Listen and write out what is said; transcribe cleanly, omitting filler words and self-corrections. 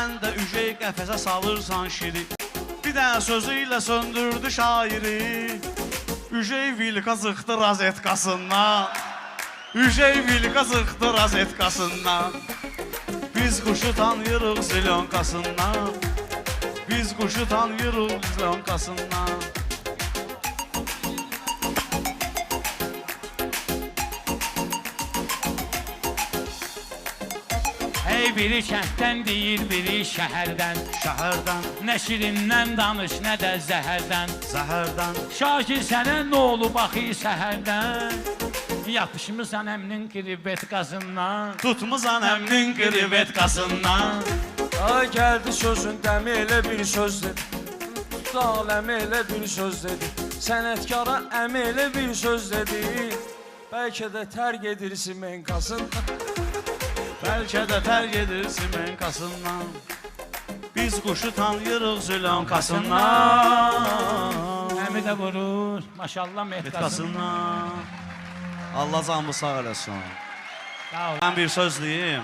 sən də ücey qəfəsə salırsan şiri. Bir dənə sözü ilə söndürdü şairi. Ücey vilka zıxdı razetkasından. Ücey vilka zıxdı razetkasından. Biz quşu tanıyırıq zilonkasından. Biz quşu tanıyırıq zilonkasından. Hey biri kənddən deyir, biri şəhərdən. Şəhərdən, Nə şirindən danış, nə də zəhərdən. zəhərdən. Şakir sənə nə olub axı səhərdən? Yapışmısan əmnin krivetkasından. Tutmusan əmnin krivetkasından. Ay gəldi sözün dəmi elə bir söz dedi. Zaləmi elə bir söz dedi. Sənətkara əmi elə bir söz dedi. Bəlkə də tərk edirsin menkasından. Bəlkə də tərk edirsin menkasından. Biz quşu tanıyırıq zilonkasından. Əmi də vurur, maşallah metkasından. Allah canımı sağ eləsin. Sağ ol. Mən bir söz deyim.